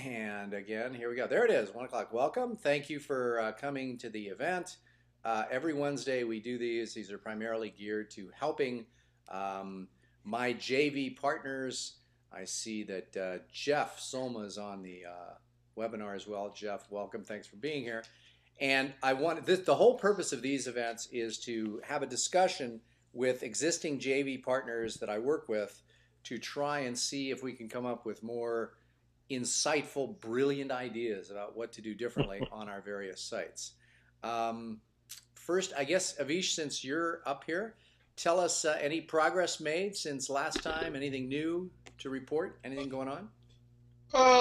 And again, here we go. There it is, 1 o'clock. Welcome. Thank you for coming to the event. Every Wednesday we do these. These are primarily geared to helping my JV partners. I see that Jeff Solma is on the webinar as well. Jeff, welcome. Thanks for being here. And I want this, the whole purpose of these events is to have a discussion with existing JV partners that I work with to try and see if we can come up with more insightful, brilliant ideas about what to do differently on our various sites. First, I guess, Avish, since you're up here, tell us any progress made since last time, anything new to report, anything going on?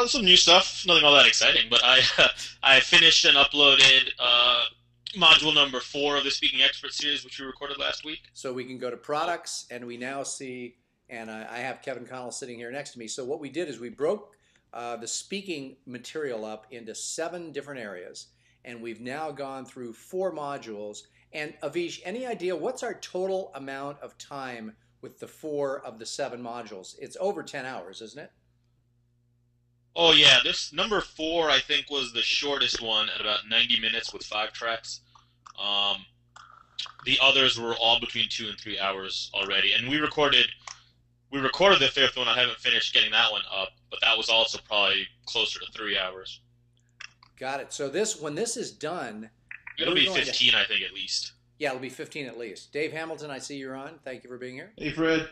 Some new stuff, nothing all that exciting, but I finished and uploaded module number 4 of the Speaking Expert series, which we recorded last week. So we can go to products, and we now see, and I have Kevin Connell sitting here next to me. So what we did is we broke the speaking material up into 7 different areas, and we've now gone through 4 modules. And Avish, any idea what's our total amount of time with the 4 of the 7 modules? It's over 10 hours, isn't it? Oh yeah, this number 4 I think was the shortest one at about 90 minutes with 5 tracks. The others were all between 2 and 3 hours already, and we recorded the 5th one. I haven't finished getting that one up, but that was also probably closer to 3 hours. Got it. So when this is done, it'll be 15, I think, at least. Yeah, it'll be 15 at least. Dave Hamilton, I see you're on. Thank you for being here. Hey, Fred.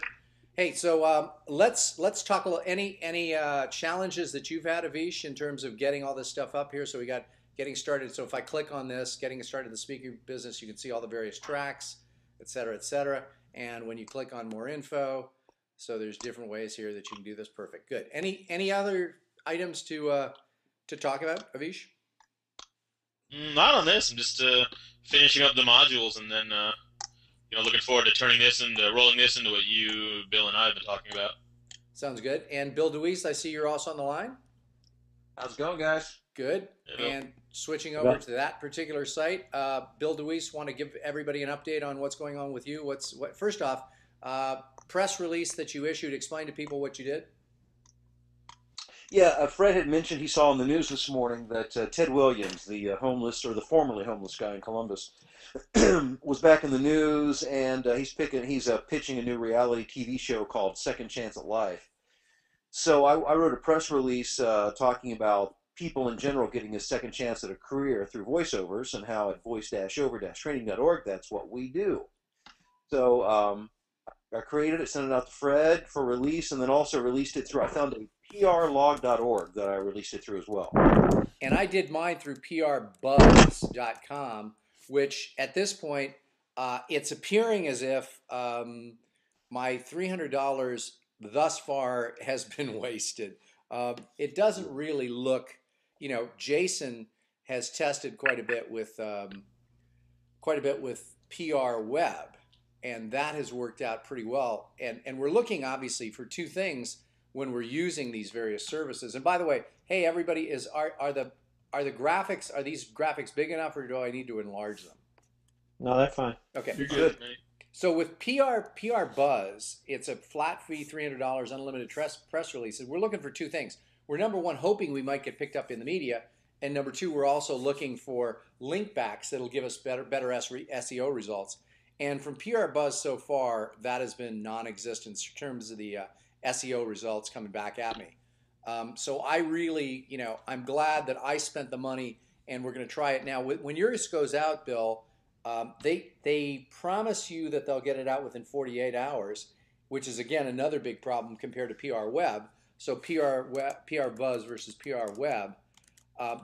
Hey, so let's talk a little. Any challenges that you've had, Avish, in terms of getting all this stuff up here? So we got getting started. So if I click on this, getting started in the speaking business, you can see all the various tracks, et cetera, et cetera. And when you click on more info, so there's different ways here that you can do this. Perfect. Good. Any other items to talk about, Avish? Not on this. I'm just finishing up the modules, and then looking forward to turning this and rolling this into what you, Bill, and I have been talking about. Sounds good. And Bill DeWeese, I see you're also on the line. How's it going, guys? Good. Yeah. And switching over to that particular site, Bill DeWeese, want to give everybody an update on what's going on with you. First off, press release that you issued. Explain to people what you did. Yeah, Fred had mentioned he saw in the news this morning that Ted Williams, the homeless or the formerly homeless guy in Columbus, was back in the news, and he's pitching a new reality TV show called Second Chance at Life. So I wrote a press release talking about people in general getting a second chance at a career through voiceovers, and how at voice-over-training.org that's what we do. So I created it, sent it out to Fred for release, and then also released it through, I found a prlog.org that I released it through as well. And I did mine through prbuzz.com, which at this point, it's appearing as if my $300 thus far has been wasted. It doesn't really look, Jason has tested quite a bit with PR Web, and that has worked out pretty well. And we're looking obviously for 2 things when we're using these various services. And by the way, hey everybody, are these graphics big enough, or do I need to enlarge them? No, that's fine. Okay. You're good. So with PR Buzz, it's a flat fee, $300, unlimited press releases. We're looking for 2 things. We're number 1 hoping we might get picked up in the media, and number 2 we're also looking for link backs that'll give us better SEO results. And from PR Buzz so far, that has been non-existent in terms of the SEO results coming back at me. So I really, I'm glad that I spent the money, and we're going to try it now. When yours goes out, Bill, they promise you that they'll get it out within 48 hours, which is again another big problem compared to PR Web. So PR Buzz versus PR Web.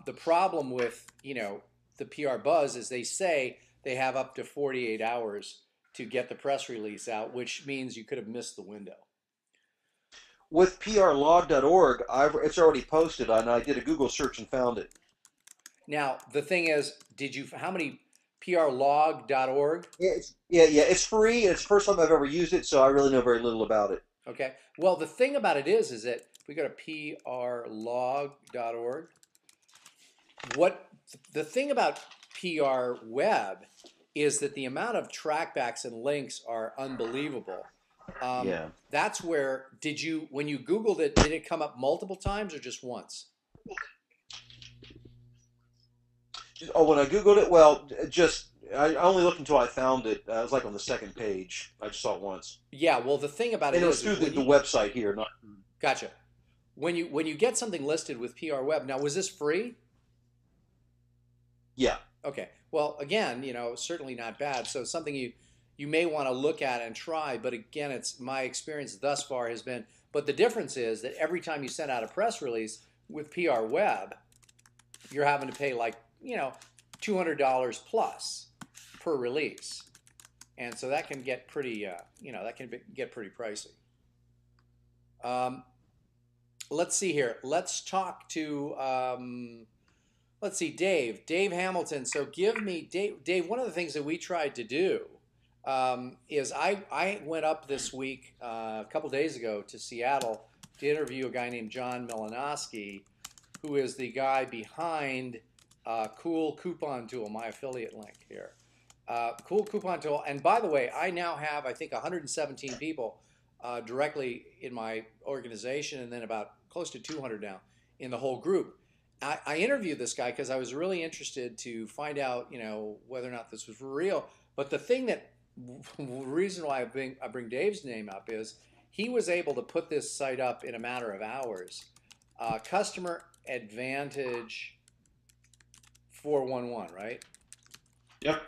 The problem with the PR Buzz is they say they have up to 48 hours to get the press release out, which means you could have missed the window. With prlog.org, it's already posted, and I did a Google search and found it. Now the thing is, how many prlog.org? Yeah, it's free. It's the first time I've ever used it, so I really know very little about it. Okay. Well, the thing about it is that if we go to prlog.org, the thing about PR Web is that the amount of trackbacks and links are unbelievable. Yeah. That's where when you Googled it, did it come up multiple times or just once? Oh, when I Googled it, well, just I only looked until I found it. It was like on the second page. I just saw it once, Yeah, well, the thing about and it it was is through when the you website here. Not gotcha. When you get something listed with PR Web, now was this free? yeah, Okay. Well, again, certainly not bad. So something you may want to look at and try. But again, it's my experience thus far has been. But the difference is that every time you send out a press release with PR Web, you're having to pay like $200 plus per release, and so that can get pretty get pretty pricey. Um, let's see here. Let's talk to let's see, Dave Hamilton. So give me Dave. One of the things that we tried to do is I went up this week a couple days ago to Seattle to interview a guy named John Milanowski, who is the guy behind Cool Coupon Tool, my affiliate link here. Cool Coupon Tool. And by the way, I now have, I think, 117 people directly in my organization, and then about close to 200 now in the whole group. I interviewed this guy because I was really interested to find out, whether or not this was real. But the thing that, reason why I bring Dave's name up is he was able to put this site up in a matter of hours. Customer Advantage 411, right? yep.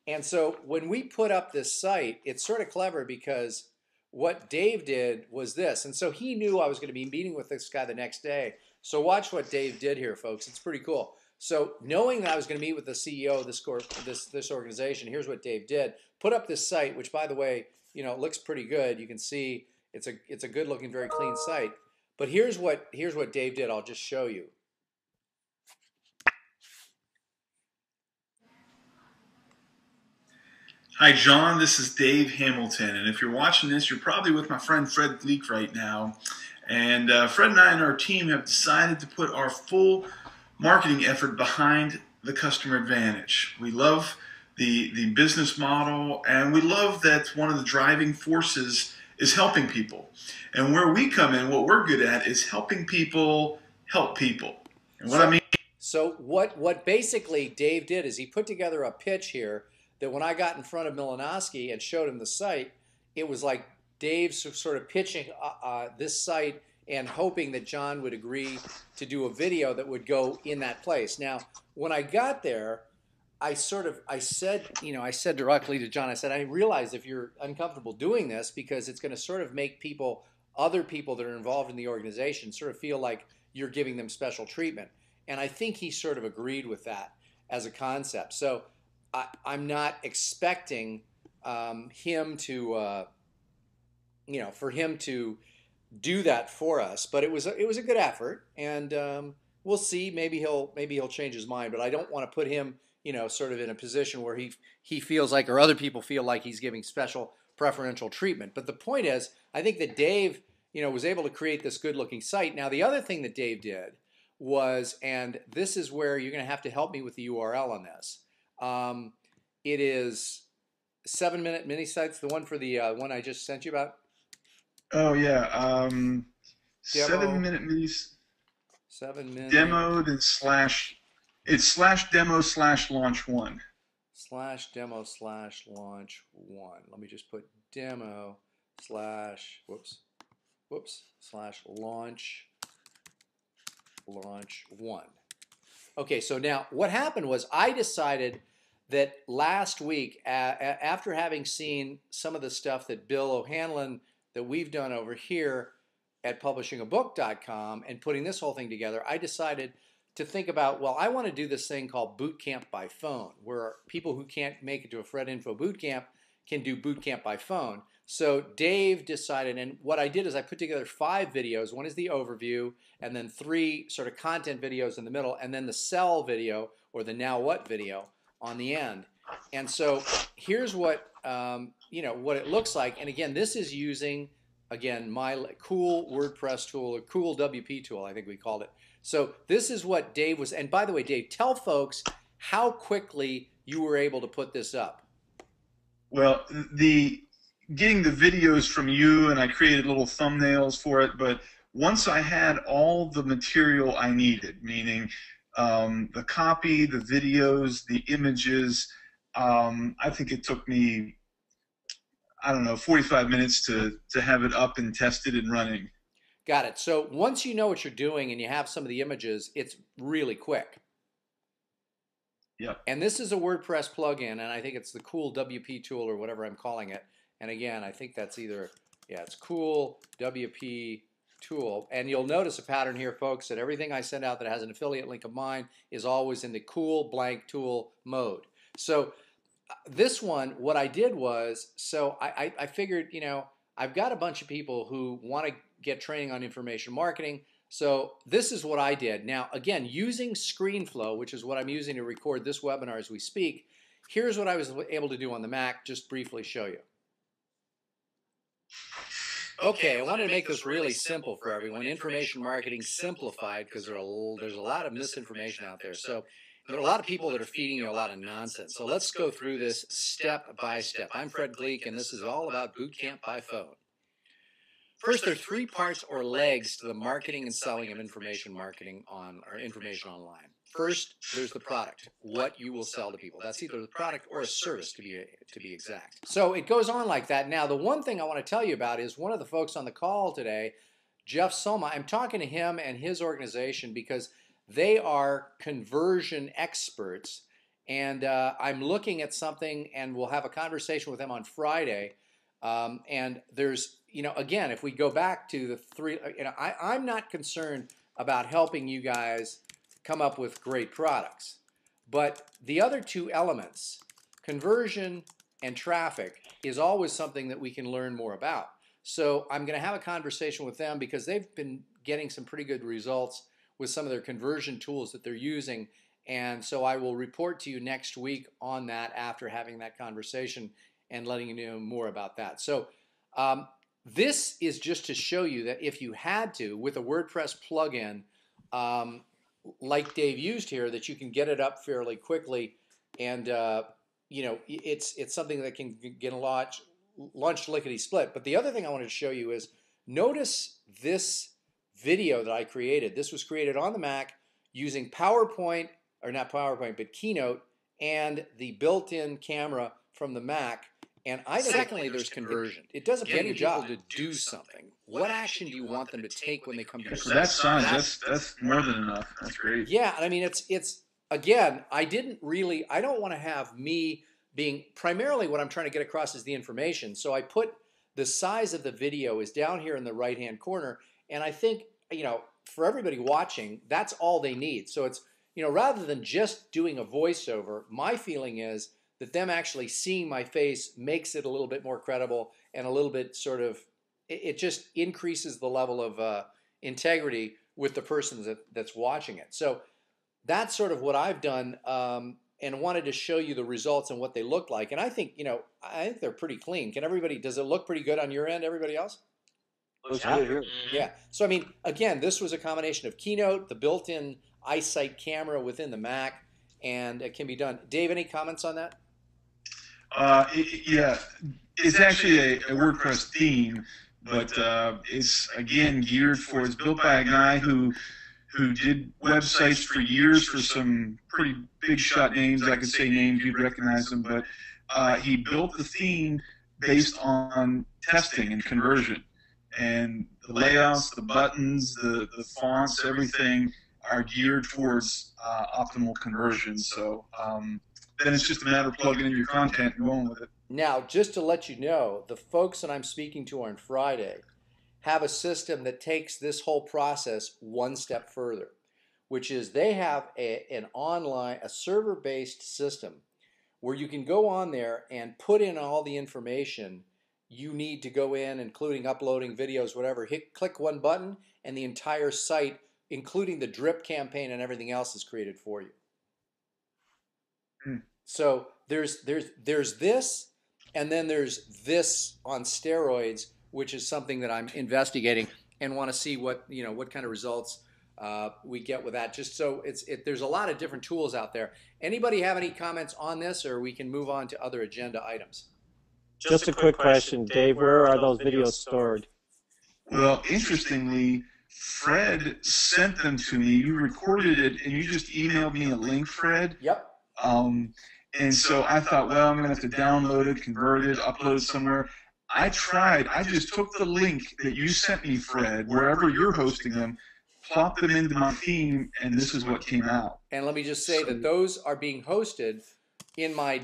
And so when we put up this site, it's sort of clever because what Dave did was this. And so he knew I was going to be meeting with this guy the next day. So watch what Dave did here, folks. It's pretty cool. So knowing that I was going to meet with the CEO of this organization, here's what Dave did. Put up this site, which, by the way, it looks pretty good. You can see it's a good looking, very clean site. But here's what Dave did. I'll just show you. Hi, John. This is Dave Hamilton. And if you're watching this, you're probably with my friend Fred Gleeck right now. And Fred and I and our team have decided to put our full marketing effort behind the customer advantage. We love the business model, and we love that one of the driving forces is helping people. And where we come in, what we're good at is helping people help people. And what I mean. So what basically Dave did is he put together a pitch here that when I got in front of Milanowski and showed him the site, it was like Dave sort of pitching this site and hoping that John would agree to do a video that would go in that place. Now, when I got there, I said directly to John, I said, I realize if you're uncomfortable doing this because it's going to sort of make other people that are involved in the organization sort of feel like you're giving them special treatment. And I think he sort of agreed with that as a concept. So I'm not expecting him to, for him to do that for us. But it was a good effort, and we'll see. Maybe he'll change his mind. But I don't want to put him, sort of in a position where he feels like, or other people feel like he's giving special preferential treatment. But the point is, I think that Dave, was able to create this good-looking site. Now, the other thing that Dave did was, and this is where you're going to have to help me with the URL on this. It is 7-minute mini sites, the one for the one I just sent you about. Oh yeah, 7-minute minis. 7-minute Demoed and it's /demo/launch1. /demo/launch1. Let me just put demo /launch1. Okay, so now what happened was I decided that last week, after having seen some of the stuff that Bill O'Hanlon, that we've done over here at publishingabook.com and putting this whole thing together, I decided to think about, well, I want to do this thing called Boot Camp by Phone, where people who can't make it to a Fred Info Boot Camp can do Boot Camp by phone. So Dave decided, and what I did is I put together 5 videos. One is the overview, and then 3 sort of content videos in the middle, and then the sell video, or the now what video, on the end. And so here's what what it looks like. And again, this is using, again, my cool WordPress tool, or cool WP tool, I think we called it. So this is what Dave was. And by the way, Dave, tell folks how quickly you were able to put this up. Well, getting the videos from you, and I created little thumbnails for it, but once I had all the material I needed, meaning the copy, the videos, the images, I think it took me, I don't know, 45 minutes to have it up and tested and running. Got it. So once you know what you're doing and you have some of the images, it's really quick. Yep. And this is a WordPress plugin, and I think it's the Cool WP tool or whatever I'm calling it. And again, I think that's either, yeah, it's Cool WP tool. And you'll notice a pattern here, folks, that everything I send out that has an affiliate link of mine is always in the Cool blank tool mode. So this one, what I did was, so I figured, you know, I've got a bunch of people who want to get training on information marketing. So this is what I did. Now, again, using ScreenFlow, which is what I'm using to record this webinar as we speak, here's what I was able to do on the Mac, just briefly show you. Okay, I wanted to make this really simple for everyone. Information marketing simplified, because there's a lot of misinformation out there. So there are a lot of people that are feeding you a lot of nonsense. So let's go through this step by step. I'm Fred Gleeck, and this is all about boot camp by phone. First, there are 3 parts or legs to the marketing and selling of information marketing or information online. First, there's the product, what you will sell to people. That's either the product or a service, to be exact. So it goes on like that. Now, the one thing I want to tell you about is one of the folks on the call today, Jeff Soma. I'm talking to him and his organization because they are conversion experts, and I'm looking at something, and we'll have a conversation with them on Friday. And there's, you know, again, if we go back to the 3, you know, I'm not concerned about helping you guys come up with great products, but the other 2 elements, conversion and traffic, is always something that we can learn more about. So I'm going to have a conversation with them because they've been getting some pretty good results with some of their conversion tools that they're using. And so I will report to you next week on that after having that conversation and letting you know more about that. So this is just to show you that if you had to, with a WordPress plugin, like Dave used here, that you can get it up fairly quickly, and you know, it's something that can get launched lickety split. But the other thing I wanted to show you is, notice this video that I created. This was created on the Mac using PowerPoint, or not PowerPoint, but Keynote, and the built-in camera from the Mac. And secondly, there's conversion. It does a pretty good job to do something. What action do you want them to take when they come to your site? That's fine. That's more than enough. That's great. Yeah, I mean, it's again, I don't want to have me being, primarily what I'm trying to get across is the information. So I put the size of the video is down here in the right-hand corner, and I think, you know, for everybody watching, that's all they need. So it's, you know, rather than just doing a voiceover, my feeling is that them actually seeing my face makes it a little bit more credible and a little bit sort of, it just increases the level of integrity with the person that's watching it. So that's sort of what I've done, and wanted to show you the results and what they look like. And I think, you know, I think they're pretty clean. Does it look pretty good on your end, everybody else? Looks good here. Yeah. So, I mean, again, this was a combination of Keynote, the built-in iSight camera within the Mac, and it can be done. Dave, any comments on that? Yeah, it's actually a WordPress theme, but it's, again, it's built by a guy who did websites for years for some pretty big shot names. I could say names, you'd recognize them, but he built the theme based on testing and conversion. And the layouts, the buttons, the fonts, everything are geared towards optimal conversion. So then it's just a matter of plugging in your content and going with it. Now, just to let you know, the folks that I'm speaking to on Friday have a system that takes this whole process one step further, which is they have a server-based system where you can go on there and put in all the information you need to go in, including uploading videos, whatever. Click one button, and the entire site, including the drip campaign and everything else, is created for you. So there's this, and then there's this on steroids, which is something that I'm investigating and want to see what kind of results we get with that. Just so there's a lot of different tools out there. Anybody have any comments on this, or we can move on to other agenda items? Just a quick question, Dave. Where are those videos stored? Well, interestingly, Fred sent them to me. You recorded it, and you just emailed me a link, Fred. Yep. And so I thought, well, I'm going to have to download it, convert it, upload it somewhere. I tried. I just took the link that you sent me, Fred, wherever you're hosting them, plopped them into my theme, and this is what came out. And let me just say that those are being hosted in my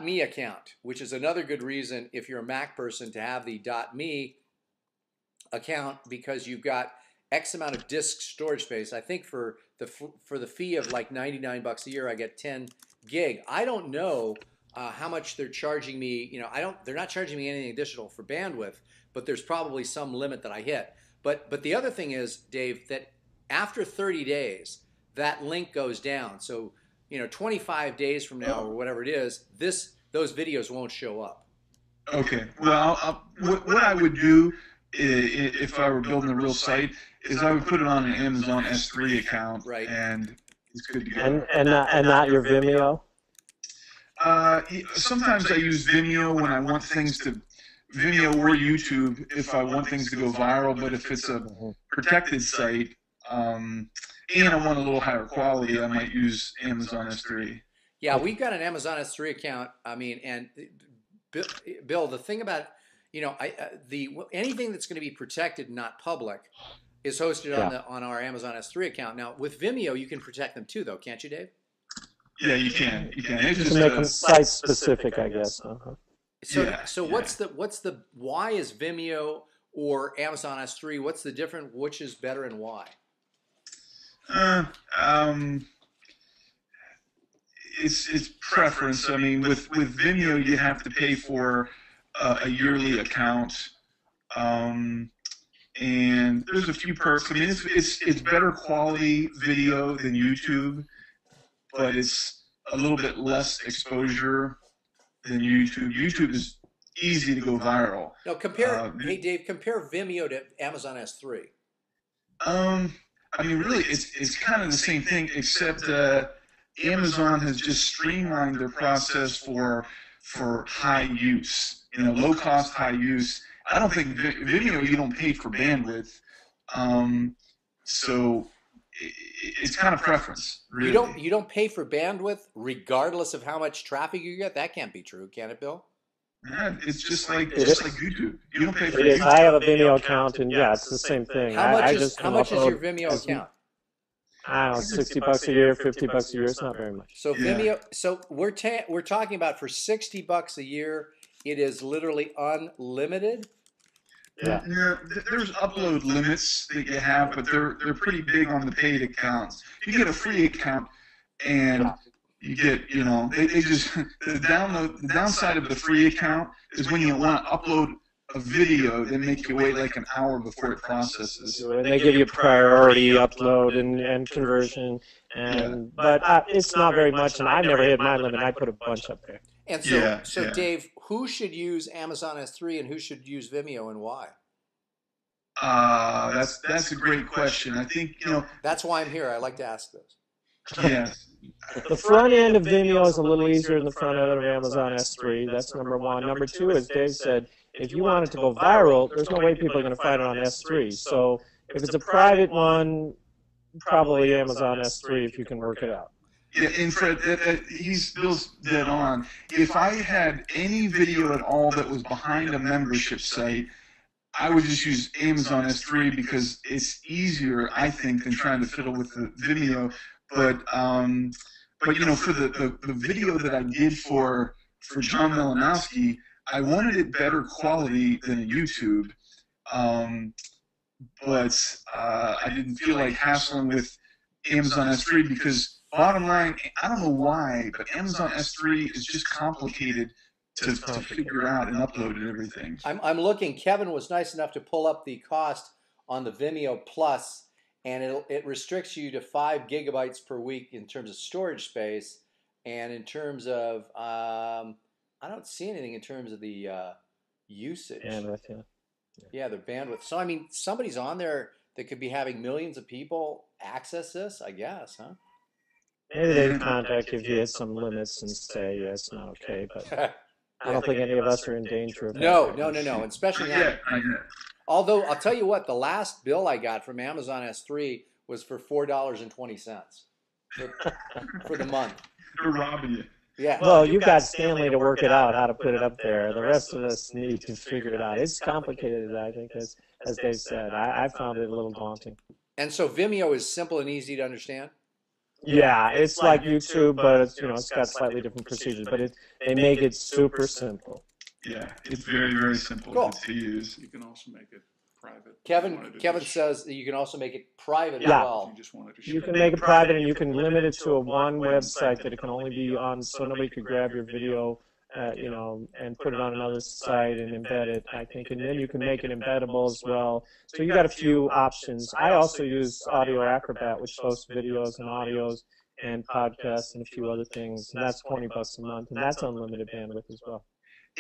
.me account, which is another good reason if you're a Mac person to have the .me account, because you've got X amount of disk storage space. I think for the fee of like $99 a year, I get 10 gig. I don't know how much they're charging me. You know, they're not charging me anything additional for bandwidth, but there's probably some limit that I hit. But the other thing is, Dave, that after 30 days, that link goes down. So, you know, 25 days from now or whatever it is, those videos won't show up. Okay. Well, what I would do if I were building a real site is I would put it on an Amazon S3 account, right? And it's good to go. And not your Vimeo. Sometimes I use Vimeo when I want things to Vimeo or YouTube if I want things to go viral. But if it's a protected site and I want a little higher quality, I might use Amazon S3. Yeah, we've got an Amazon S3 account. I mean, and Bill, the thing about, you know, anything that's going to be protected, not public, is hosted on our Amazon S3 account. Now, with Vimeo, you can protect them too, though, can't you, Dave? Yeah, you can. You can. It's just make them site specific, I guess. So what's the why is Vimeo or Amazon S3? What's the difference? Which is better and why? It's preference. I mean, with Vimeo, you have to pay for a yearly account, and there's a few perks. I mean, it's better quality video than YouTube, but it's a little bit less exposure than YouTube. YouTube is easy to go viral. Now compare, hey Dave, compare Vimeo to Amazon S3. I mean, really, it's kind of the same thing, except Amazon has just streamlined their process for high use. You know, low cost, high use. I don't think Vimeo, you don't pay for bandwidth, so it's kind of preference. Really. You don't pay for bandwidth regardless of how much traffic you get. That can't be true, can it, Bill? Yeah, it's just like YouTube. You don't pay for it. YouTube. I have a Vimeo account, and yeah, it's the same thing. How much is your Vimeo account? I don't know, $60 a year, $50 a year. It's not very much. So Vimeo. So we're talking about for $60 a year, it is literally unlimited. Yeah. There's upload limits that you have, but they're pretty big on the paid accounts. You get a free account, and you get, you know, they just the downside of the free account is when you want to upload a video, they make you wait like an hour before it processes. And they give you priority upload and conversion, but it's not very much, and I never hit my limit. I put a bunch up there. And so Dave, who should use Amazon S3 and who should use Vimeo, and why? That's a great question. I think, you know, that's why I'm here. I like to ask this. Yes. The front end of Vimeo is a little easier than the front end of Amazon S3. That's number one. Number two, as Dave said, if you want it to go viral, there's no way people are going to find it on S3. So if it's a private one, probably Amazon S3 if you can work it out. Yeah, and Fred, Bill's dead on. If I had any video at all that was behind a membership site, I would just use Amazon S3 because it's easier, I think, than trying to fiddle with the Vimeo. But you know, for the video that I did for John Melanowski, I wanted it better quality than YouTube, but I didn't feel like hassling with Amazon S3 because, bottom line, I don't know why, but Amazon S3 is just complicated to figure out and upload and everything. I'm looking. Kevin was nice enough to pull up the cost on the Vimeo Plus, and it restricts you to 5 gigabytes per week in terms of storage space, and in terms of I don't see anything in terms of the usage. Bandwidth, yeah, the bandwidth. So I mean, somebody's on there that could be having millions of people access this, I guess, huh? Maybe they contact you if you hit some limits and say, yeah, it's not okay, but I don't think any of us are in danger of that. No, especially now. Although I'll tell you what, the last bill I got from Amazon S3 was for $4.20 for the month. They're robbing you. Yeah. Well, you've got Stanley to work it out, how to put it up there. The rest of us need to figure it out. It's complicated, I think, as Dave said. I found it a little daunting. And so Vimeo is simple and easy to understand? Yeah, it's like YouTube, but it's, it's got slightly different procedures. But they make it super simple. Yeah, it's very, very simple Cool. to use. You can also make it private. Kevin says that you can also make it private as Yeah. well. You just wanted to You show can make it private, and you can limit it to one website that it can only be on, so nobody could grab your video, and put it on another site and embed it, I think. And then you can make it embeddable as well. So you got a few options. I also use Audio Acrobat, which hosts videos and audios and podcasts and a few other things. And that's $20 a month, and that's unlimited bandwidth as well.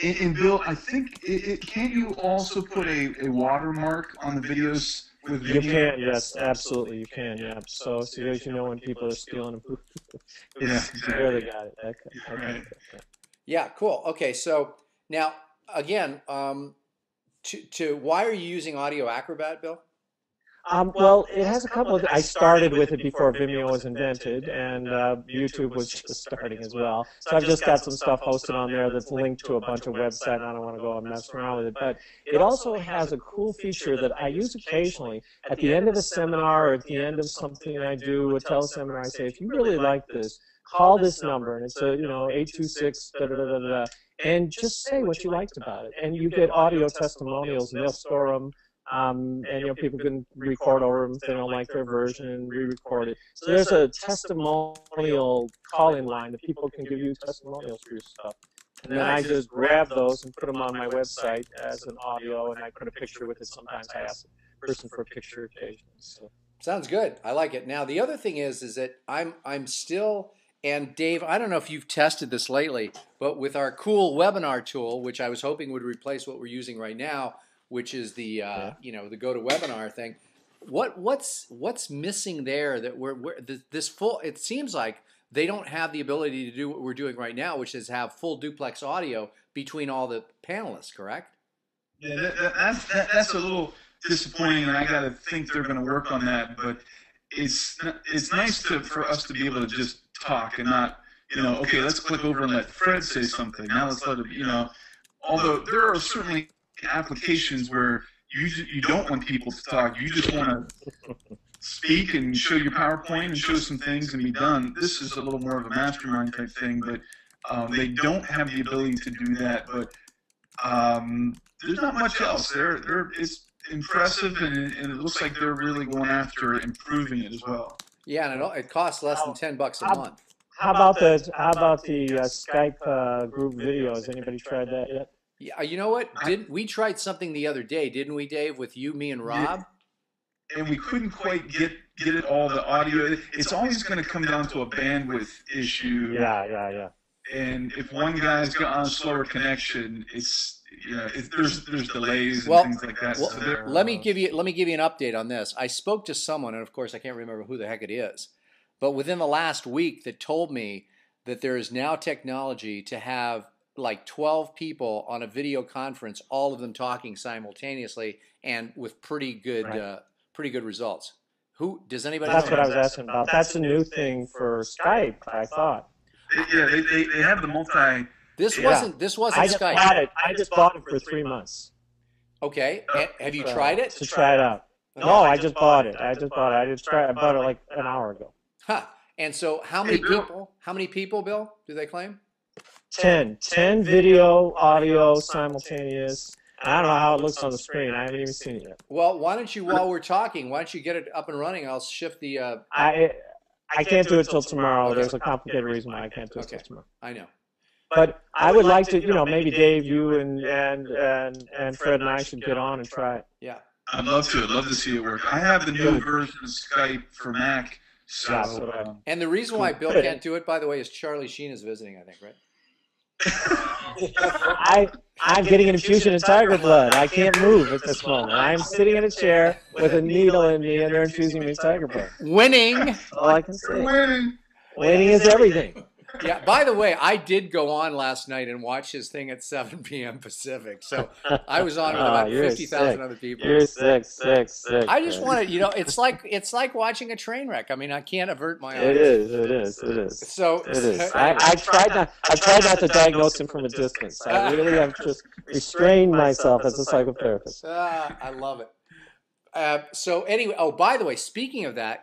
And Bill, I think, can't you also put a watermark on the videos with You Vimeo? can, yes, absolutely, you can, yeah. So as you know when people are stealing them, Yeah, you really got it. Okay. Right. Yeah, cool. Okay, so now again, to why are you using Audio Acrobat, Bill? Well, it has a couple of. I started with it before Vimeo was invented, and YouTube was just starting as well. So I've just got some stuff hosted on there that's linked to a bunch of websites. I don't want to go and mess around with it, but it also has a cool feature that I use occasionally. At the end of a seminar or at the end of something I do, a teleseminar, I say, if you really like this, call this number, and it's 826 da da da da da, and just say what you liked about it, and you get audio testimonials, and they'll store them. And people can record over them if they don't like their version and re-record it. So there's a testimonial call-in line that people can give you testimonials for your stuff. And then I just grab those and put them on my website as an audio, and I put a picture with it. Sometimes I ask the person for a picture occasionally. So. Sounds good. I like it. Now the other thing is that I'm still, and Dave, I don't know if you've tested this lately, but with our cool webinar tool, which I was hoping would replace what we're using right now, which is the the GoToWebinar thing. What's missing there that this full? It seems like they don't have the ability to do what we're doing right now, which is have full duplex audio between all the panelists. Correct? Yeah, that's a little disappointing, and I got to think they're going to work on that. But it's nice for us to be able to just talk and not okay, let's click over and let Fred say something. Now let's let him Although there are certainly applications where you don't want people to talk. You just want to speak and show your PowerPoint and show some things and be done. This is a little more of a mastermind type thing, but they don't have the ability to do that. But there's not much else. It's impressive, and it looks like they're really going after improving it as well. Yeah, and it costs less than $10 a month. How about the Skype group videos? Anybody tried that yet? Yeah, you know what? We tried something the other day, didn't we, Dave? With you, me, and Rob. Yeah. And we couldn't quite get it all the audio. It's always going to come down to a bandwidth issue. Yeah. And if one guy's got on a slower connection, there's delays and things like that. Well, let me give you an update on this. I spoke to someone, and of course I can't remember who the heck it is, but within the last week that told me that there is now technology to have like 12 people on a video conference, all of them talking simultaneously and with pretty good results. Who does anybody? That's what I was asking about. That's a new thing for Skype, I thought. Yeah, they have the multi. This wasn't Skype. I just bought it for 3 months. Okay, have you tried it? To try it out. No, I just bought it. I bought it like an hour ago. Huh. And so how many people, Bill, do they claim? 10 video, audio, simultaneous. I don't know how it looks on the screen. I haven't even seen it yet. Well, why don't you, while we're talking, get it up and running? I'll shift the... I can't do it till tomorrow. There's a complicated reason why I can't do it till tomorrow. I know. But I would like to, maybe Dave, you and Fred and I should get on and try it. Yeah. I'd love to. I'd love to see it work. I have the new version of Skype for Mac. So, and the reason why Bill can't do it, by the way, is Charlie Sheen is visiting, I think, right? I'm getting an infusion of tiger blood. I can't move at this moment. I'm sitting in a chair with a needle in me, and they're infusing me with tiger blood. Winning. All I can say. Winning is everything. Yeah. By the way, I did go on last night and watch his thing at 7 p.m. Pacific. So I was on with about You're 50,000 sick. other people. You're sick, sick, sick. I just man. wanted, it's like watching a train wreck. I mean, I can't avert my It eyes. is. It is. It is. So, It is. I tried not. I tried not to diagnose him from a distance. I really have just restrained myself as a psychotherapist. I love it. So anyway, oh, by the way, speaking of that,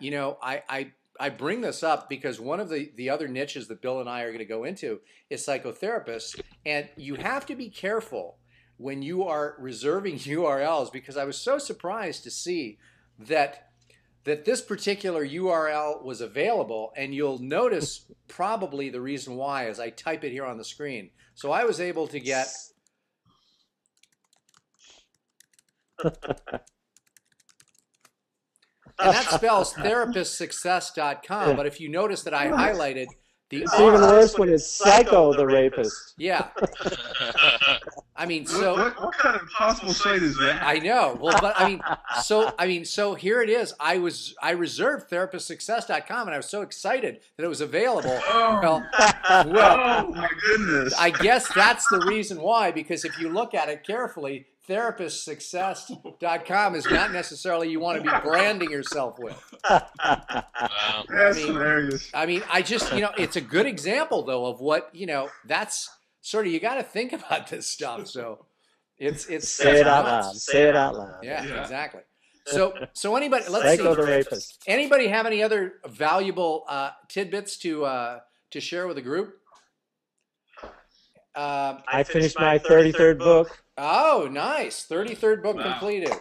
I bring this up because one of the other niches that Bill and I are going to go into is psychotherapists, and you have to be careful when you are reserving URLs, because I was so surprised to see that this particular URL was available, and you'll notice probably the reason why as I type it here on the screen. So I was able to get and that spells therapistsuccess.com. But if you notice that I highlighted the It's even worse when it's Psycho the Rapist. Yeah. I mean, so what kind of impossible site is that? I know. Well, but so here it is. I reserved therapistsuccess.com, and I was so excited that it was available. Oh, Well, oh my goodness. I guess that's the reason why, because if you look at it carefully, therapistsuccess.com is not necessarily you want to be branding yourself with. Wow. That's hilarious. I mean, I just, it's a good example, though, of what, that's sort of, you got to think about this stuff. So it's Say it out nuts. loud. Say it out loud. Yeah, Yeah. exactly. So anybody, let's Psycho the see. Rapist. Anybody have any other valuable tidbits to share with the group? I finished my 33rd book. Oh, nice. 33rd book completed.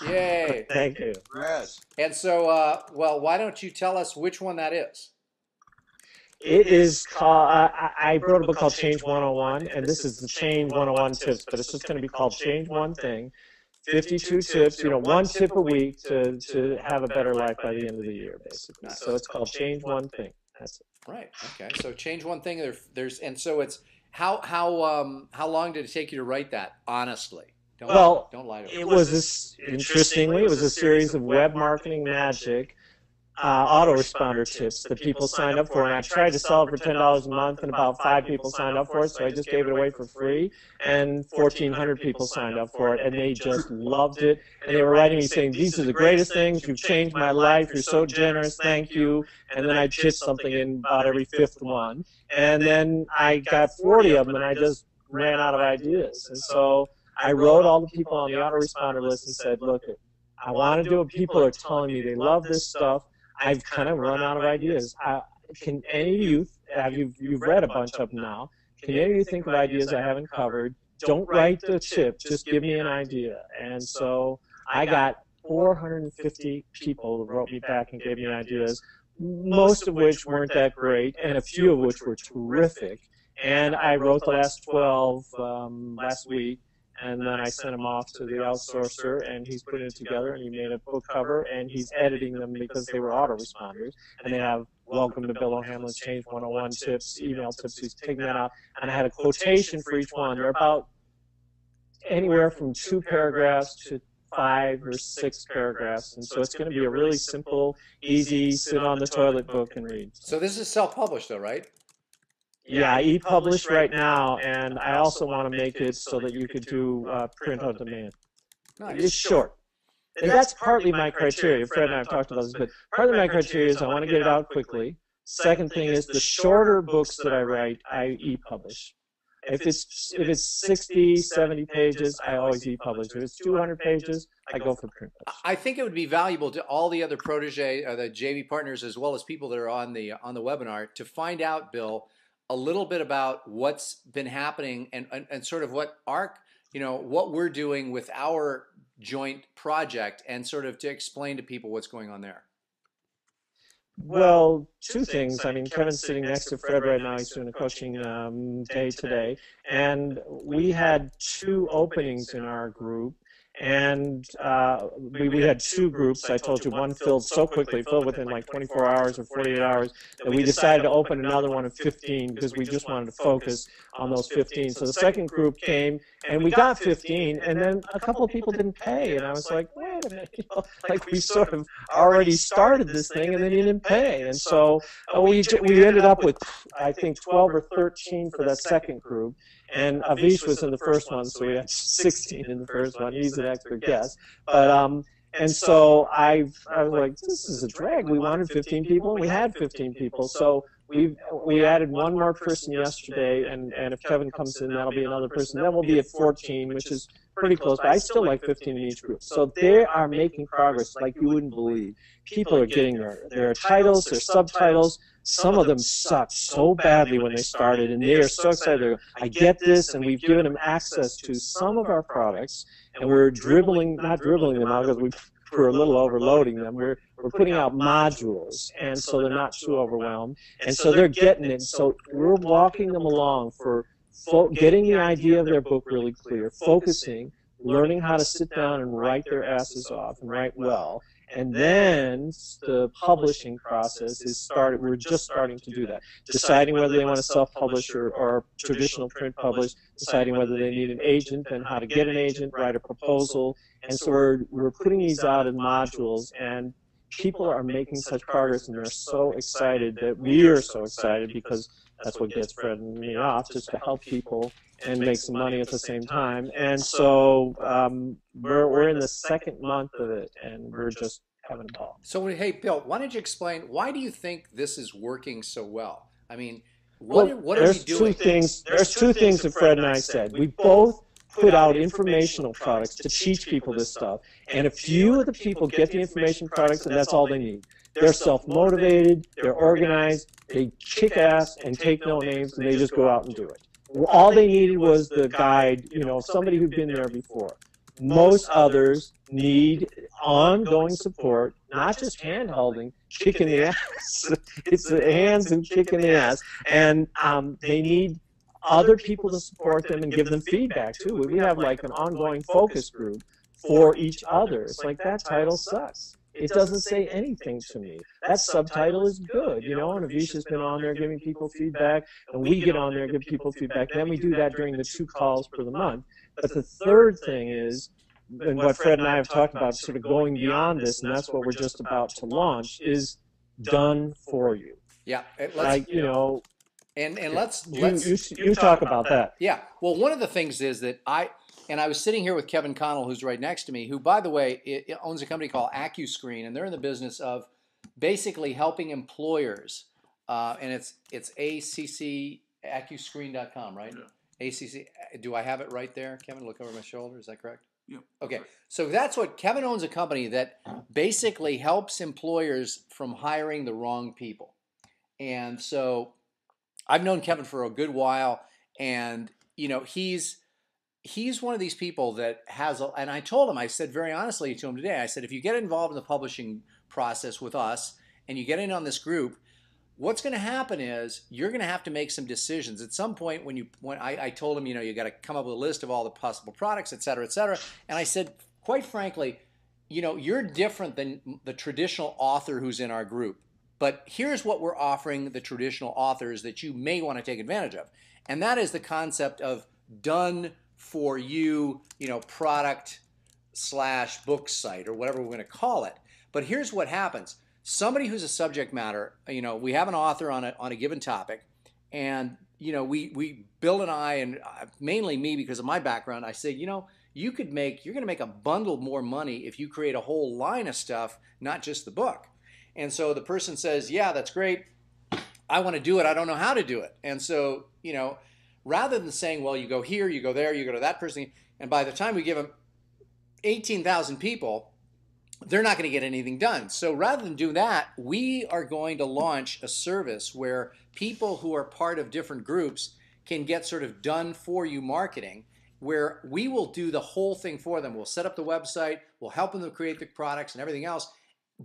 Yay. Thank you. Yes. And so, well, why don't you tell us which one that is? It is called, I wrote a book called Change 101, and this is the Change 101 tips, but it's just going to be called Change One Thing. 52 tips, one tip a week to have a better life by the end of the year, basically. So it's called Change One Thing. That's it. Right. Okay. So change one thing. And so it's how long did it take you to write that? Honestly, don't lie to me. It was interestingly, it was a series of web marketing magic autoresponder tips that people signed up for, and I tried to sell it for $10 a month, and about 5 people signed up for it, so I just gave it away for free, and 1,400 people signed up for it, and they just loved it, and they were writing me saying, "These are the greatest things, you've changed my life, you're so generous, thank you," and then I'd pitch something in about every 5th one, and then I got 40 of them, and I just ran out of ideas, and so I wrote all the people on the autoresponder list and said, "Look, I want to do it. People are telling me they love this stuff. I've kind of run out of ideas. Can any of you, you've read a bunch of them now, can any of you think of ideas I haven't covered? Don't write the tip, just give me an idea." And so I got 450 people who wrote me back and gave me ideas, most of which weren't that great, and a few of which were terrific. And I wrote the last 12 last week. And then I sent them off to the outsourcer, and he's putting it together, and he made a book cover, and he's editing them because they were autoresponders. And they have Welcome to Bill O'Hanlon's Change 101 tips, email tips. He's taking that out. And I had a quotation for each one. They're about anywhere from 2 paragraphs to 5 or 6 paragraphs. And so it's going to be a really simple, easy, sit on the toilet book and read. So this is self-published, though, right? Yeah, I e-publish right now, and I also want to make it so that you could do print on demand. Nice. It's short. And that's partly my criteria. Fred and I have talked about this, but partly my criteria is I want to get it out quickly. Second thing is the shorter books that I write, I e-publish. If it's 60, 70 pages, I always e-publish. If it's 200 pages, I go for print. I think it would be valuable to all the other protege, the JV partners, as well as people that are on the webinar, to find out, Bill, a little bit about what's been happening and sort of what what we're doing with our joint project, and sort of to explain to people what's going on there. Well, 2 things. I mean, Kevin's sitting next to Fred right now. He's doing a coaching day today. And we had 2 openings in our group. And we had two groups. I told you one filled so quickly, filled within like 24 hours or 48 hours, that we decided to open another one of 15 because we just wanted to focus on those 15. So the second group came, and we got 15, and then a couple of people didn't pay, and I was like, wait a minute, like we sort of already started this thing, and then you didn't pay, and so we ended up with I think 12 or 13 for that second group. And Avish was in the first one, so we had 16 in the first one. He's an expert guest. But and so I was like, this is a drag. We wanted 15 people, and we had 15 people. So we added one more person yesterday, and if Kevin comes in, that'll be another person. Then we'll be at 14, which is pretty close. But I still like 15 in each group. So they are making progress like you wouldn't believe. People are getting their titles, their subtitles. Some of them sucked so badly when they started, and they are so excited. I get this, and we've given them access to some of our products, and we're not dribbling them out because we're a little overloading them. We're putting out modules, and so they're not too overwhelmed, and so they're getting it. So we're walking them along for getting the idea of their book really clear, focusing, learning how to sit down and write their asses off and write well. And then the publishing process is started. We're just starting to do that, deciding whether they want to self-publish or traditional print publish, deciding whether they need an agent and how to get an agent, write a proposal. And so we're putting these out in modules, and people are making such progress, and they're so excited that we are so excited, because that's what gets Fred and me off, just to help people and make some money at the same time. And so we're in the second month of it, and we're just having a ball. So, hey, Bill, why don't you explain, why do you think this is working so well? I mean, what are you doing? There's two things that Fred and I said. We both put out informational products to teach people this stuff, and a few of the people get the information products, and that's all they need. They're self-motivated, they're organized, they kick ass and take no names, and they just go out and do it. All they needed was the guide, somebody who'd been there before. Most others need ongoing support, not just hand-holding, kicking the ass. It's the hands and kicking the ass. And they need other people to support them and give them feedback, too. We have like an ongoing focus group for each other. It's like, that title sucks. It doesn't say anything to me. That subtitle is good, and Avisha's been on there giving people feedback, and we get on there and give people feedback. Then we do that during the 2 calls per the month. But the third thing is, and what Fred and I have talked about, sort of going beyond this, and that's what we're just about to launch, is done for you. Yeah. Like, and let's you talk about that. Yeah. Well, one of the things is that I was sitting here with Kevin Connell, who's right next to me, who, by the way, owns a company called AccuScreen, and they're in the business of basically helping employers, and it's accuscreen.com, right? Yeah. ACC. Do I have it right there, Kevin? Look over my shoulder. Is that correct? Yeah. Okay. So that's what Kevin owns, a company that basically helps employers from hiring the wrong people. And so I've known Kevin for a good while, and he's one of these people that has, and I told him, I said very honestly to him today, I said, if you get involved in the publishing process with us and you get in on this group, what's going to happen is you're going to have to make some decisions at some point. When I told him, you got to come up with a list of all the possible products, et cetera, et cetera. And I said, quite frankly, you're different than the traditional author who's in our group. But here's what we're offering the traditional authors that you may want to take advantage of. And that is the concept of done for you, product / book site, or whatever we're going to call it. But here's what happens. Somebody who's a subject matter, we have an author on a given topic, and we Bill and I, and mainly me because of my background, I say, you're going to make a bundle more money if you create a whole line of stuff, not just the book. And so the person says, yeah, that's great. I want to do it. I don't know how to do it. And so, rather than saying, well, you go here, you go there, you go to that person, and by the time we give them 18,000 people, they're not going to get anything done. So rather than do that, we are going to launch a service where people who are part of different groups can get sort of done for you marketing, where we will do the whole thing for them. We'll set up the website, we'll help them to create the products and everything else.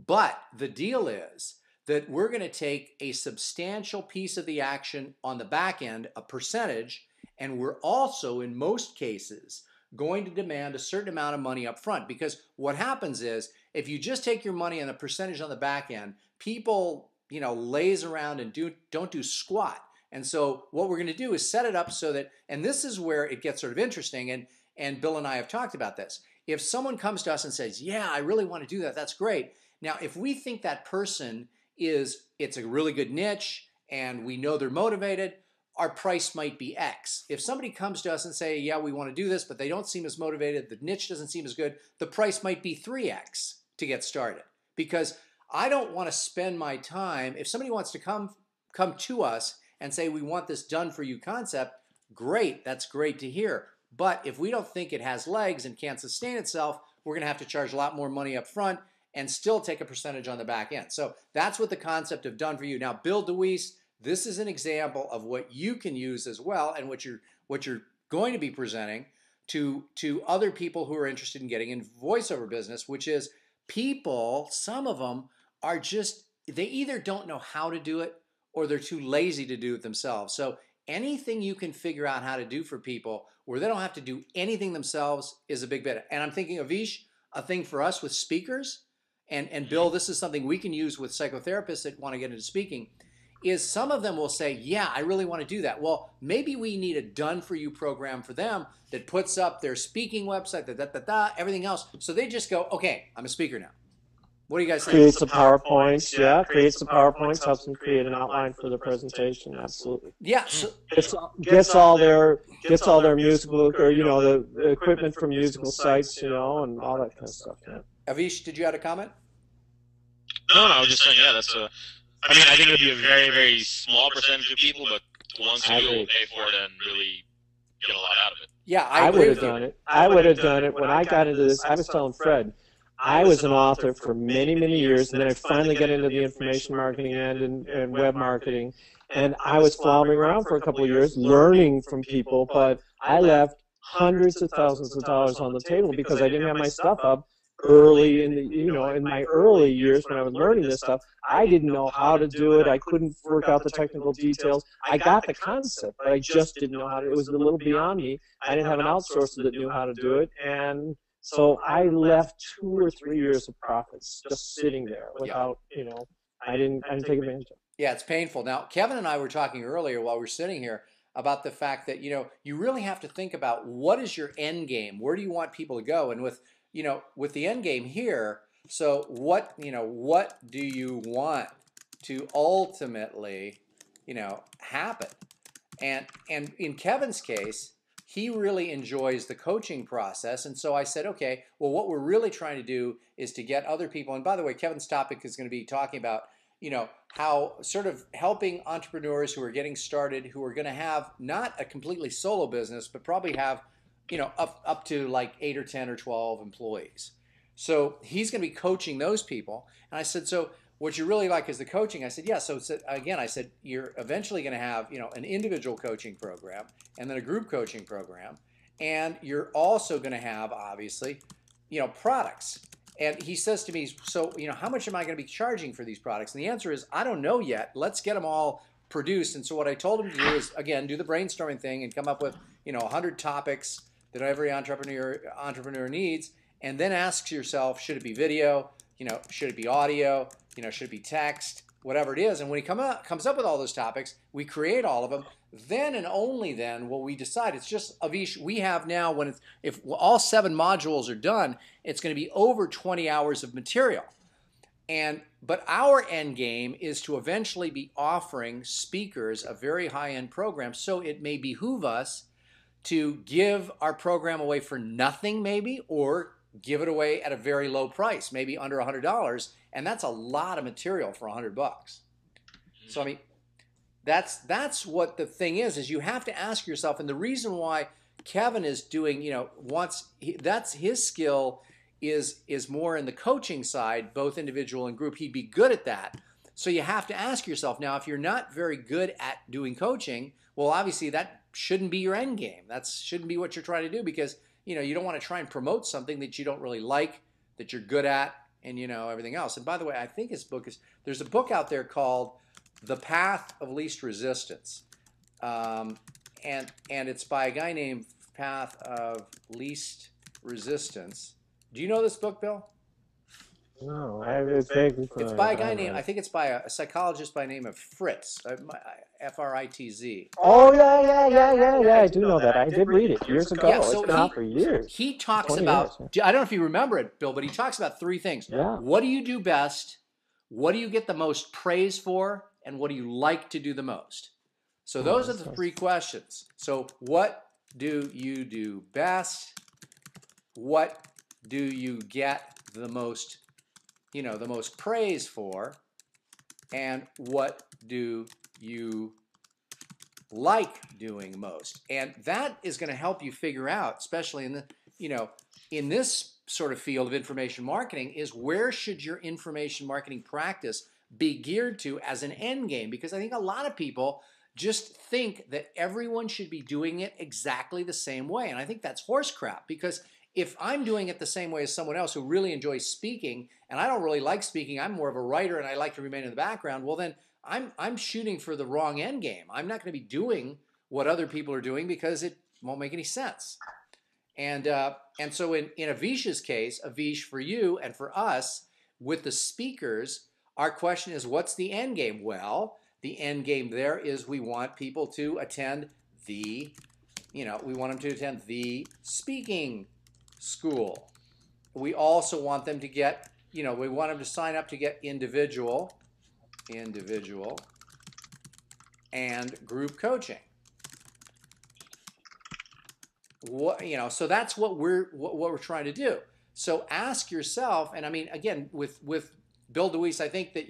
But the deal is that we're going to take a substantial piece of the action on the back end, a percentage, and we're also, in most cases, going to demand a certain amount of money up front, because what happens is if you just take your money and a percentage on the back end, people, laze around and don't do squat. And so what we're going to do is set it up so that, and this is where it gets sort of interesting, and Bill and I have talked about this. If someone comes to us and says, yeah, I really want to do that, that's great. Now, if we think that person it's a really good niche and we know they're motivated, our price might be X. If somebody comes to us and say, yeah, we want to do this, but they don't seem as motivated, the niche doesn't seem as good, the price might be 3X to get started. Because I don't want to spend my time, if somebody wants to come to us and say, we want this done for you concept, great, that's great to hear. But if we don't think it has legs and can't sustain itself, we're going to have to charge a lot more money up front and still take a percentage on the back end. So that's what the concept of done for you. Now, Bill DeWeese, this is an example of what you can use as well, and what you're going to be presenting to other people who are interested in getting in voiceover business, which is people, some of them are just, they either don't know how to do it or they're too lazy to do it themselves. So anything you can figure out how to do for people where they don't have to do anything themselves is a big bet. And I'm thinking, Avish, a thing for us with speakers, and Bill, this is something we can use with psychotherapists that want to get into speaking, is some of them will say, yeah, I really want to do that. Well, maybe we need a done-for-you program for them that puts up their speaking website, everything else. So they just go, okay, I'm a speaker now. What do you guys think? Creates the PowerPoints, yeah. Creates the PowerPoints, helps them create an outline for the presentation. Absolutely. Yeah. So, gets all their musical, or the equipment from musical sites, and all that kind of stuff. Yeah. Avish, did you have a comment? No, I was just saying, yeah, that's a. I mean, I think it would be a very, very small percentage of people, but the ones who will pay for it and really get a lot out of it. Yeah, I would have done it. I would have done it when I got into this. I was telling Fred, I was an author for many, many years, and then I finally got into the information marketing end and web marketing, and I was floundering around for a couple of years, learning from people, but I left hundreds of thousands of dollars on the table because I didn't have my stuff up early in the, in my early years when I was learning this stuff. I didn't know how to do it. I couldn't work out the technical details. I got the concept, but I just didn't know how to. It was a little beyond me. I didn't have an outsourcer that knew how to do it, and so I left 2 or 3 years of profits just sitting there without, I didn't take advantage of it. Yeah, it's painful. Now, Kevin and I were talking earlier while we were sitting here about the fact that, you really have to think about what is your end game? Where do you want people to go? And with the end game here, so what do you want to ultimately, happen? And in Kevin's case, he really enjoys the coaching process. And so I said, okay, well, what we're really trying to do is to get other people. And by the way, Kevin's topic is going to be talking about, how sort of helping entrepreneurs who are getting started, who are going to have not a completely solo business, but probably have, up to like 8 or 10 or 12 employees. So he's going to be coaching those people. And I said, so what you really like is the coaching? I said, yeah. So again, I said, you're eventually going to have, an individual coaching program and then a group coaching program. And you're also going to have, obviously, products. And he says to me, so, how much am I going to be charging for these products? And the answer is, I don't know yet. Let's get them all produced. And so what I told him to do is, again, do the brainstorming thing and come up with, 100 topics that every entrepreneur needs. And then ask yourself, should it be video? Should it be audio? Should it be text? Whatever it is. And when he comes up with all those topics, we create all of them. Then and only then will we decide. It's just, Avish, we have now, if all 7 modules are done, it's going to be over 20 hours of material. But our end game is to eventually be offering speakers a very high-end program, so it may behoove us to give our program away for nothing maybe, or give it away at a very low price, maybe under $100, and that's a lot of material for $100. So I mean, that's what the thing is you have to ask yourself, and the reason why Kevin is doing, that's his skill is more in the coaching side, both individual and group. He'd be good at that. So you have to ask yourself, now, if you're not very good at doing coaching, well, obviously that shouldn't be your end game. That shouldn't be what you're trying to do, because you don't want to try and promote something that you don't really like, that you're good at, and everything else. And by the way, I think there's a book out there called The Path of Least Resistance, and it's by a guy named Path of Least Resistance. Do you know this book, Bill? No, it's vaguely It's familiar, by a but I guy haven't named, read I it. think it's by a psychologist by the name of Fritz, Fritz. Oh, yeah. I do know that. I did read it years Yeah, ago. It's so been out for years. he talks 20 years. about, I don't know if you remember it, Bill, but he talks about three things. Yeah. What do you do best? What do you get the most praise for? And what do you like to do the most? So those are the three questions. So what do you do best? What do you get the most, the most praise for? And what do you like doing most? And that is going to help you figure out, especially in the, in this sort of field of information marketing, is where should your information marketing practice be geared to as an end game? Because I think a lot of people just think that everyone should be doing it exactly the same way. And I think that's horse crap, because if I'm doing it the same way as someone else who really enjoys speaking, and I don't really like speaking, I'm more of a writer and I like to remain in the background, well then I'm shooting for the wrong end game. I'm not going to be doing what other people are doing because it won't make any sense. And so in Avish's case, Avish, for you and for us, with the speakers, our question is, what's the end game? Well, the end game there is we want people to attend the, we want them to attend the speaking school. We also want them to get, we want them to sign up to get individual and group coaching. So that's what we're trying to do. So ask yourself, and I mean, again, with Bill DeWeese, I think that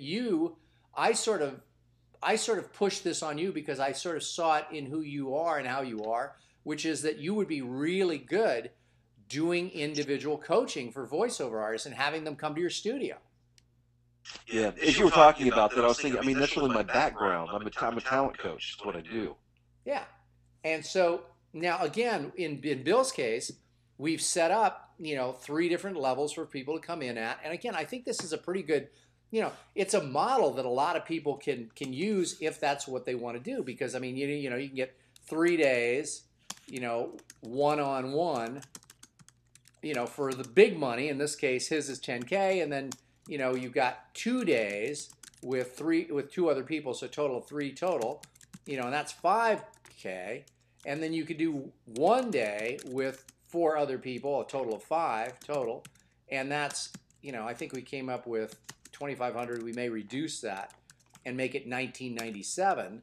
I sort of pushed this on you because I sort of saw it in who you are and how you are, which is that you would be really good doing individual coaching for voiceover artists and having them come to your studio. Yeah, as you were talking about that, I was thinking, I mean, that's really my background. I'm a talent coach. That's what I do. Yeah. And so now, again, in Bill's case, we've set up, 3 different levels for people to come in at. And again, I think this is a pretty good, it's a model that a lot of people can use if that's what they want to do. Because, I mean, you can get 3 days, one-on-one, for the big money. In this case, his is $10K. And then, you've got 2 days with 2 other people. So a total of 3 total, and that's $5K. And then you could do 1 day with 4 other people, a total of 5 total. And that's, I think we came up with $2,500. We may reduce that and make it $1,997,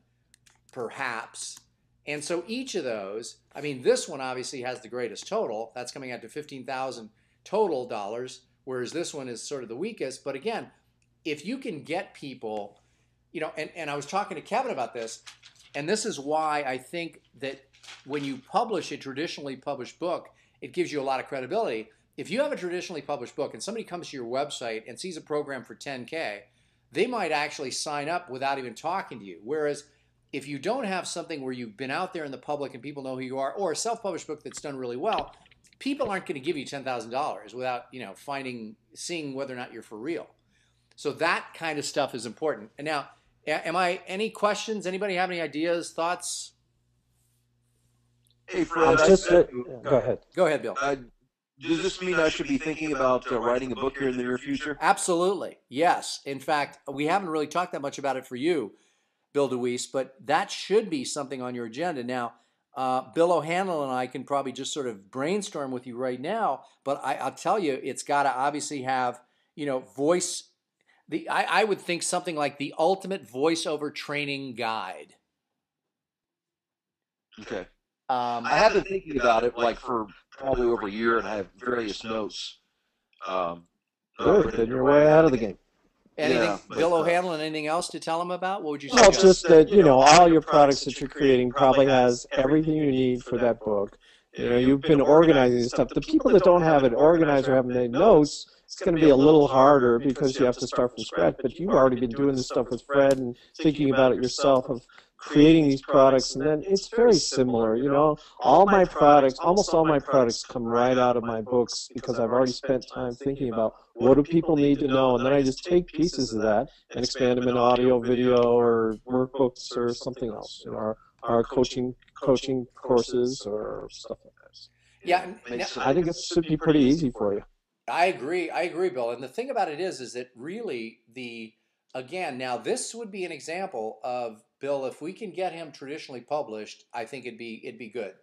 perhaps. And so each of those, I mean, this one obviously has the greatest total. That's coming out to $15,000 total dollars, whereas this one is sort of the weakest. But again, if you can get people, and I was talking to Kevin about this, and this is why I think that when you publish a traditionally published book, it gives you a lot of credibility. If you have a traditionally published book and somebody comes to your website and sees a program for $10K, they might actually sign up without even talking to you. Whereas if you don't have something where you've been out there in the public and people know who you are, or a self-published book that's done really well, people aren't going to give you $10,000 without, seeing whether or not you're for real. So that kind of stuff is important. And now, any questions? Anybody have any ideas, thoughts? Hey, Fred, go ahead. Go ahead, Bill. Does this mean I should be thinking about writing a book here in the near future? Absolutely. Yes. In fact, we haven't really talked that much about it for you, Bill DeWeese, but that should be something on your agenda. Now, Bill O'Hanlon and I can probably just sort of brainstorm with you right now, but I'll tell you, it's got to obviously have, voice. I would think something like the ultimate voiceover training guide. Okay. I have been thinking about it like for probably over a year, and I have various notes. Good, then you're way ahead of the game. Anything, Yeah, Bill O'Hanlon, anything else to tell him about? What would you Well, suggest? just that, all your products that you're creating probably has everything you need for that book. You've been organizing this stuff. The people that don't have it organized or haven't made notes, it's going to be a little harder because you have to start from scratch. But you've already been doing this stuff with Fred and thinking about it yourself of creating these products, and then it's very similar. All my products, almost all my products come right out of my books because I've already spent time thinking about what do people need to know, and then I just take pieces of that and expand them in audio, video, or workbooks or something else, or coaching courses or stuff like that. Yeah, I think it should be pretty easy for you. I agree, Bill. And the thing about it is that really again, now this would be an example of, Bill, if we can get him traditionally published, I think it'd be good.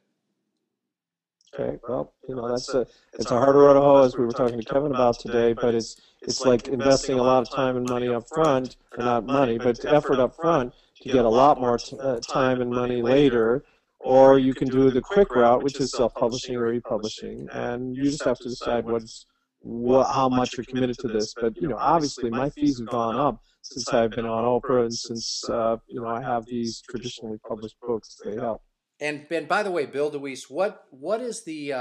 Okay, well, it's a harder road to hoe, as we were talking to Kevin about today, but it's like investing a lot of time and money up front, or not money, but effort up front to get a lot more time and money later, or you can do the quick route, which is self-publishing or e-publishing, and you just have to decide how much you're committed to this. But obviously, my fees have gone up since I've been on Oprah, and since I have these traditionally published books. They help. And by the way, Bill DeWeese, what is the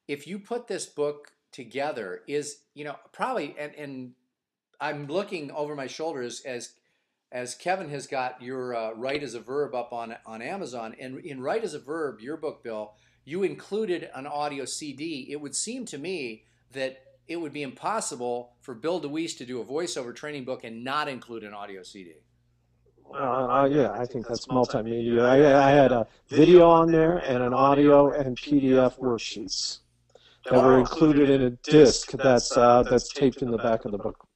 if you put this book together, is probably, and I'm looking over my shoulders as Kevin has got your Write as a Verb up on Amazon, and in Write as a Verb, your book, Bill, you included an audio CD. It would seem to me that it would be impossible for Bill DeWeese to do a voiceover training book and not include an audio CD. Yeah, I think that's multimedia. I had a video on there and an audio and PDF worksheets that were included in a disc that's taped in the back of the book.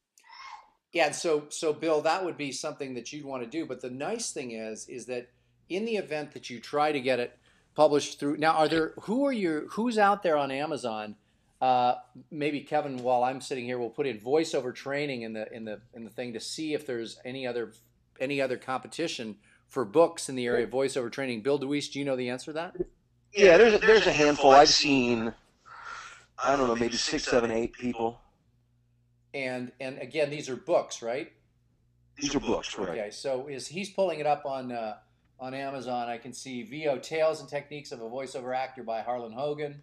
Yeah, and so Bill, that would be something that you'd want to do. But the nice thing is that in the event that you try to get it published through, now who's out there on Amazon? Maybe Kevin, while I'm sitting here, will put in voiceover training in the thing to see if there's any other competition for books in the area of voiceover training. Bill DeWeese, do you know the answer to that? Yeah, there's a handful. I've seen, I don't know, maybe 6, 7, 8 people. And again, these are books, right? These are books, right? Okay, so he's pulling it up on Amazon. I can see VO Tales and Techniques of a Voiceover Actor by Harlan Hogan,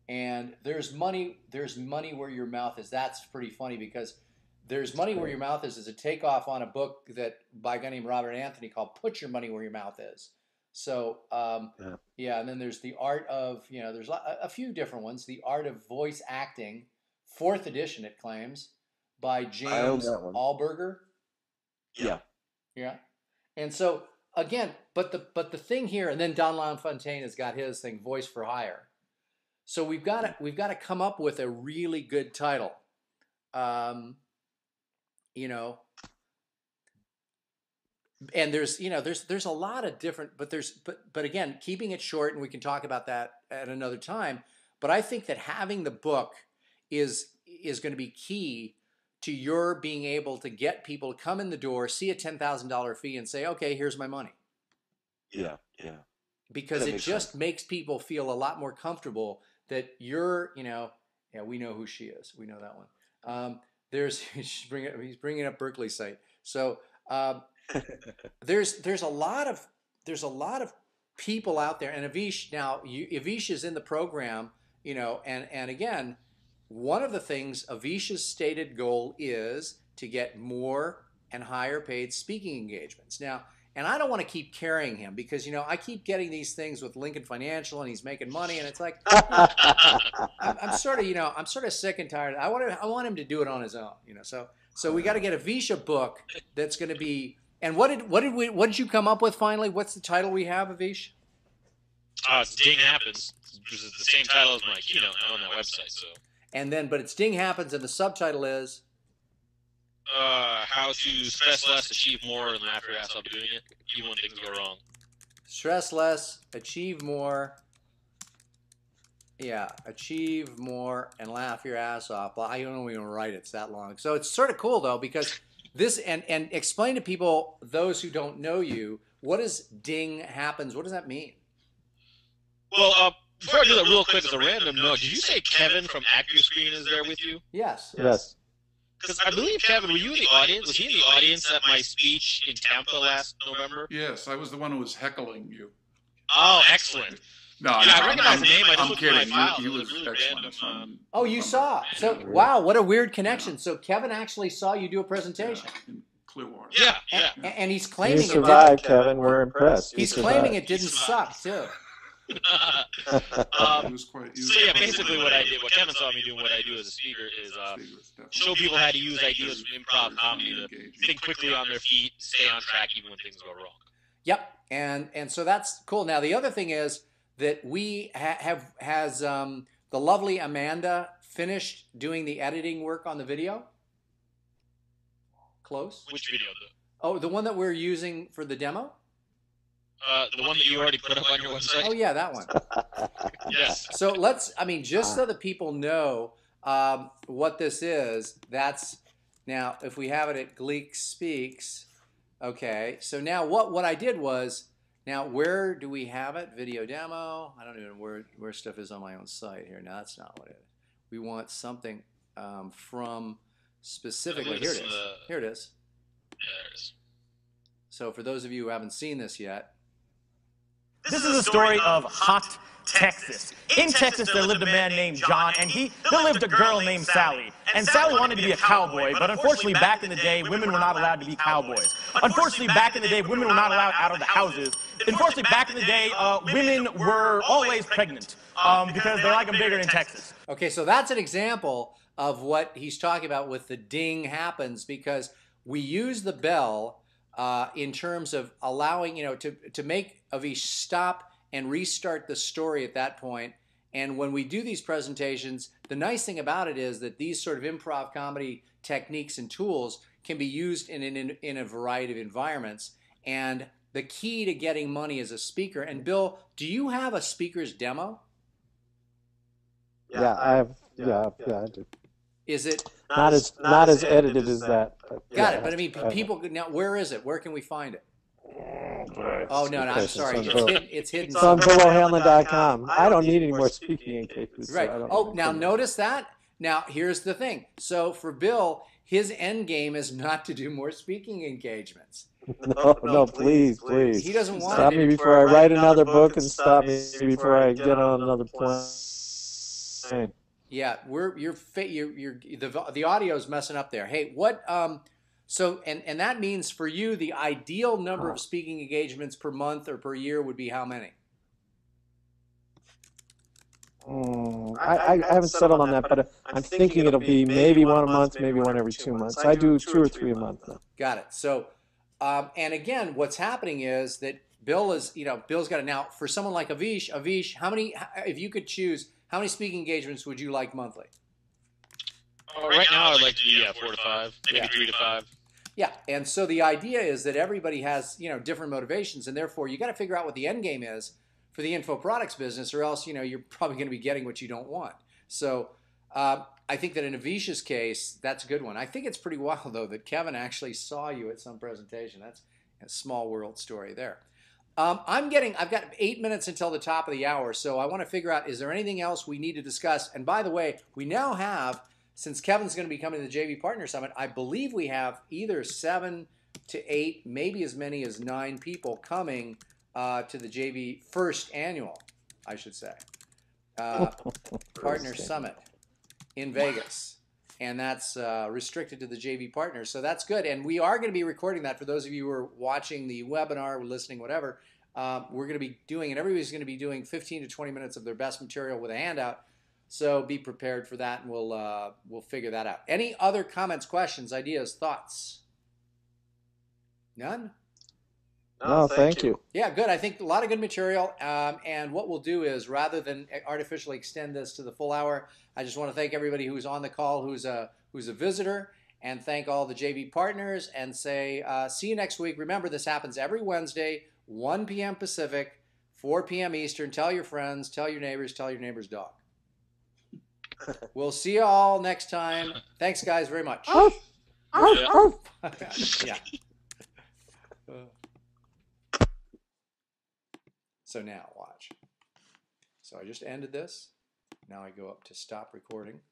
and there's money where your mouth is. That's pretty funny because There's Money Where Your Mouth Is a takeoff on a book that by a guy named Robert Anthony called Put Your Money Where Your Mouth Is. So, yeah, and then there's The Art of, there's a few different ones. The Art of Voice Acting, 4th edition, it claims, by James Allberger. Yeah. Yeah. And so, again, but the thing here, and then Don LaFontaine has got his thing, Voice for Hire. So we've got to come up with a really good title. And there's a lot of different, but again, keeping it short, and we can talk about that at another time. But I think that having the book is going to be key to your being able to get people to come in the door, see a $10,000 fee, and say, okay, here's my money. Yeah. Because it just makes people feel a lot more comfortable that you're, we know who she is. We know that one. He's bringing up Berkeley's site. So there's a lot of people out there, and Avish, now Avish is in the program, and again, one of the things Avish's stated goal is to get more and higher paid speaking engagements. Now, and I don't want to keep carrying him because, I keep getting these things with Lincoln Financial and he's making money, and it's like, I'm sort of sick and tired. I want him to do it on his own, So we got to get Avish a book that's going to be. And what did you come up with finally? What's the title we have, Avish? It's Ding Happens, which is the same title as my keynote on that website. So. And then, but it's Ding Happens, and the subtitle is. How to stress less, achieve more, and laugh your ass off doing it, even when things go wrong. Stress less, achieve more. Yeah, achieve more and laugh your ass off. Well, I don't even write it. It's that long. So it's sort of cool though, because this and explain to people, those who don't know you, what is Ding Happens? What does that mean? Well, before I do that real quick, as a random note, did you say Kevin from AccuScreen is there with you? Yes. Because I believe, Kevin, were you in the audience? Was he in the audience at my speech in Tampa last November? Yes, I was the one who was heckling you. Oh, excellent. No, I recognize the name. I just I'm kidding. He was really excellent. random. Oh, you saw. So, wow, what a weird connection. So Kevin actually saw you do a presentation. In Clearwater. Yeah. And he's claiming You survived, Kevin. We're impressed. He's claiming it didn't suck, too. Basically what Kevin saw me doing, what I do as a speaker is show people how to use ideas of improv comedy to think quickly on their feet, stay on track even when things go wrong. Yep, and so that's cool. Now the other thing is that we has the lovely Amanda finished doing the editing work on the video? Close. Which video? Oh, the one that we're using for the demo? The one that you already put up on your website? Oh, yeah, that one. Yes. So let's, I mean, just so that people know what this is, that's, now, if we have it at Gleeck Speaks, okay, so now what I did was, now where do we have it? Video demo. I don't even know where stuff is on my own site here. No, that's not what it is. We want something from specifically, here it is. Here it is. Yeah, there it is. So for those of you who haven't seen this yet, This is the story of Hot Texas. In Texas, there lived a man named John, and there lived a girl named Sally. And Sally wanted to be a cowboy, but unfortunately, back in the day, women were not allowed to be cowboys. Unfortunately, back in the day, women were not allowed out of the houses. Unfortunately, back in the day, women were always pregnant because they like them bigger in Texas. okay, so that's an example of what he's talking about with the ding happens, because we use the bell in terms of allowing, to make Avish stop and restart the story at that point. And when we do these presentations, the nice thing about it is that these sort of improv comedy techniques and tools can be used in a variety of environments. And the key to getting money as a speaker, and Bill, do you have a speaker's demo? Yeah, I have. Yeah, I do. Is it Not as edited as that. got it? But I mean, people now, where is it? Where can we find it? Oh no, I'm sorry. It's hidden. It's on BillO'Hanlon.com. I don't need any more speaking engagements. Right. So Oh, now notice that. Now here's the thing. So for Bill, his end game is not to do more speaking engagements. No, please. He doesn't want Stop it. me before I write another book, and stop me before I get on another plane. Yeah, the audio's messing up there. Hey, what? So and that means for you, the ideal number of speaking engagements per month or per year would be how many? I haven't settled on that, but I'm thinking it'll be maybe one a month, maybe one every 2 months. I do 2 or 3 a month now. Got it. So, and again, what's happening is that Bill's got it now. For someone like Avish, how many? If you could choose, how many speaking engagements would you like monthly? Right now, I'd like to do 4 to 5, maybe 3 to 5. Yeah, and so the idea is that everybody has different motivations, and therefore you got to figure out what the end game is for the info products business, or else you're probably going to be getting what you don't want. So I think that in Avish's case, that's a good one. I think it's pretty wild though that Kevin actually saw you at some presentation. That's a small world story there. I've got 8 minutes until the top of the hour, so I want to figure out, is there anything else we need to discuss? And by the way, we now have, since Kevin's going to be coming to the JV Partner Summit, I believe we have either 7 to 8, maybe as many as 9 people coming to the JV first annual, I should say, Partner Summit in Vegas. And that's restricted to the JV partners. So that's good. And we are going to be recording that for those of you who are watching the webinar, listening, whatever. We're going to be doing, and everybody's going to be doing 15 to 20 minutes of their best material with a handout. So be prepared for that, and we'll figure that out. Any other comments, questions, ideas, thoughts? None? No, thank you. Yeah, good. I think a lot of good material. And what we'll do is, rather than artificially extend this to the full hour, I just want to thank everybody who's on the call, who's a visitor, and thank all the JV partners, and say see you next week. Remember, this happens every Wednesday, 1 p.m. Pacific, 4 p.m. Eastern. Tell your friends, tell your neighbor's dog. We'll see you all next time. Thanks, guys, very much. Yeah. So now, watch. So I just ended this. Now I go up to stop recording.